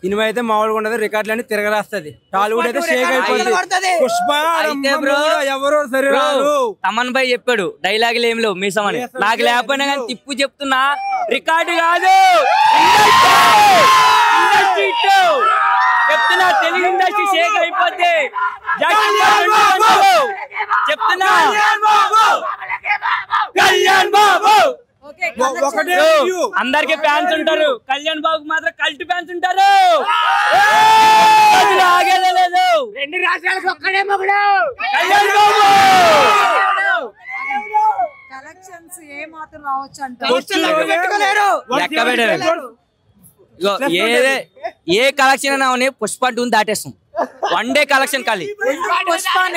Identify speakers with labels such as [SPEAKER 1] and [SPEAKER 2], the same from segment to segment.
[SPEAKER 1] Cinema అయితే మామూలుగా ఉండదు, రికార్డులన్నీ తిరగరాస్తుంది. టాలీవుడ్ అయితే షేక్ అయిపోతుంది. పుష్ప ఎవరో సరే రాదు.
[SPEAKER 2] తమన్ భాయ్ చెప్పాడు డైలాగులు ఏం లేవు మీసమని, నాకు లేకపోయినా కానీ తిప్పు చెప్తున్నా రికార్డు కాదు చెప్తున్నా, తెలుగు ఇండస్ట్రీ షేక్ అయిపోద్ది చెప్తున్నా. అందరికి ఫ్యాన్స్ ఉంటారు, కళ్యాణ్ బాబుకి మాత్రం కల్ట్ ఫ్యాన్స్ ఉంటారు. ఆగేదే లేదు, 2 రాష్ట్రాలకు ఒక్కడే మొగుడు కళ్యాణ్ బాబు.
[SPEAKER 3] కలెక్షన్స్ ఏ మాత్రం రావచ్చు అంటే
[SPEAKER 2] లెక్క పెట్టారు. ఏ కలెక్షన్ అయినా పుష్ప 2 దాటేస్తాం. 1 డే కలెక్షన్ ఖాళీ.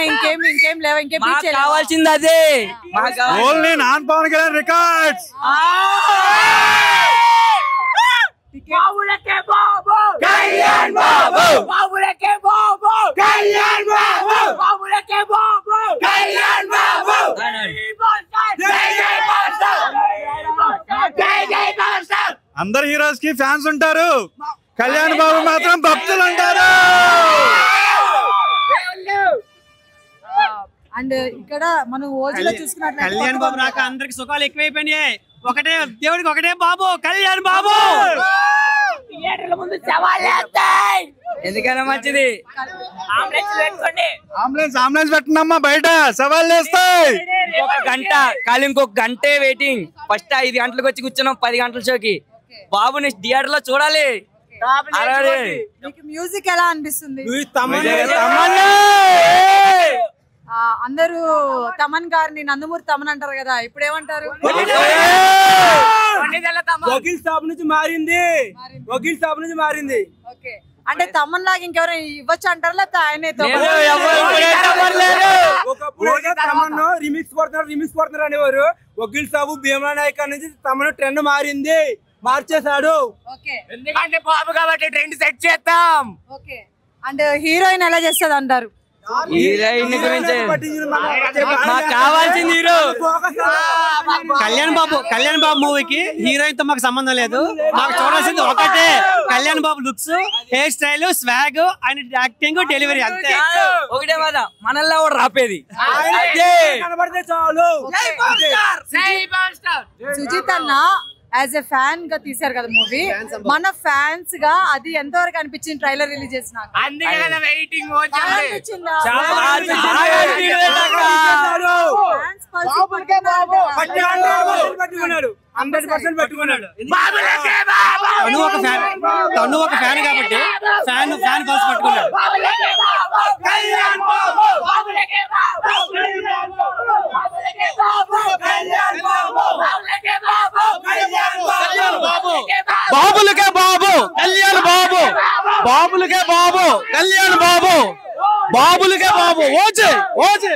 [SPEAKER 3] ఇంకేం లేవు, ఇంకేం
[SPEAKER 2] కావాల్సింది అదే.
[SPEAKER 4] Only non Pawan Kalyan records.
[SPEAKER 2] బాబులకే బాబు కళ్యాణ్ బాబు, బాబులకే బాబు కళ్యాణ్ బాబు, బాబులకే బాబు కళ్యాణ్ బాబు.
[SPEAKER 4] అందరు హీరోస్ కి ఫ్యాన్స్ ఉంటారు, కళ్యాణ్ బాబు మాత్రం భక్తులు ఉంటారు.
[SPEAKER 3] అండ్ ఇక్కడ మనం ఓజీలో చూసుకున్నట్లయితే
[SPEAKER 5] కళ్యాణ్ బాబు రాక అందరికి సుఖాలు ఎక్కువైపోయినాయి. ఒకటే దేవుడికి ఒకటే బాబు కళ్యాణ్ బాబు.
[SPEAKER 2] ఎందుకైనా మంచిది
[SPEAKER 4] అంబులెన్స్ పెట్టినమ్మా, బయట సవాల్ చేస్తాయి.
[SPEAKER 2] ఇంకొక గంటే వెయిటింగ్. ఫస్ట్ 5 గంటలకు వచ్చి కూర్చున్నాం 10 గంటల షోకి. బాబుని థియేటర్ లో చూడాలి.
[SPEAKER 3] మ్యూజిక్ ఎలా అనిపిస్తుంది? అందరూ తమన్ గారిని నందమూరి తమన్ అంటారు కదా, ఇప్పుడు ఏమంటారు?
[SPEAKER 1] వకీల్ సాబ్ నుంచి మారింది, వకీల్ సాబ్ నుంచి మారింది.
[SPEAKER 3] ఓకే, అంటే తమన్ లాగా ఇంకెవరైనా ఇవ్వచ్చు అంటారా, లేకపోతే ఆయనే
[SPEAKER 1] రిమిక్స్ కొడుతున్నారు అనేవారు. వకీల్ సాబు భీమా నాయక్ నుంచి తమను ట్రెండ్ మారింది, మార్చేశాడు.
[SPEAKER 2] ఎందుకంటే బాబు కాబట్టి ట్రెండ్ సెట్ చేద్దాం.
[SPEAKER 3] ఓకే, అండ్ హీరోయిన్ ఎలా చేస్తుంది అంటారు?
[SPEAKER 2] హీరోయిన్ గురించి మాకు కావాల్సింది హీరో
[SPEAKER 5] కళ్యాణ్ బాబు మూవీకి హీరోయిన్ తో మాకు సంబంధం లేదు. మాకు చూడాల్సింది ఒకటే Kalyan babu looks, hair style, swag and acting, delivery అంతే.
[SPEAKER 2] ఒకటే మాట మనల్లా కూడా రాపేది.
[SPEAKER 3] సుజిత్ అన్న యాజ్ ఎ ఫ్యాన్ గా తీసారు కదా మూవీ, మన ఫ్యాన్స్ గా అది ఎంతవరకు అనిపించింది ట్రైలర్ రిలీజ్ చేసినాక?
[SPEAKER 5] తను ఒక ఫ్యాన్ కాబట్టి ఫ్యాన్ పల్స్ పట్టుకున్నాడు.
[SPEAKER 4] బాబులకే బాబు కళ్యాణ్ బాబు, బాబులకే బాబు కళ్యాణ్ బాబు, బాబులకే బాబు. OG OJ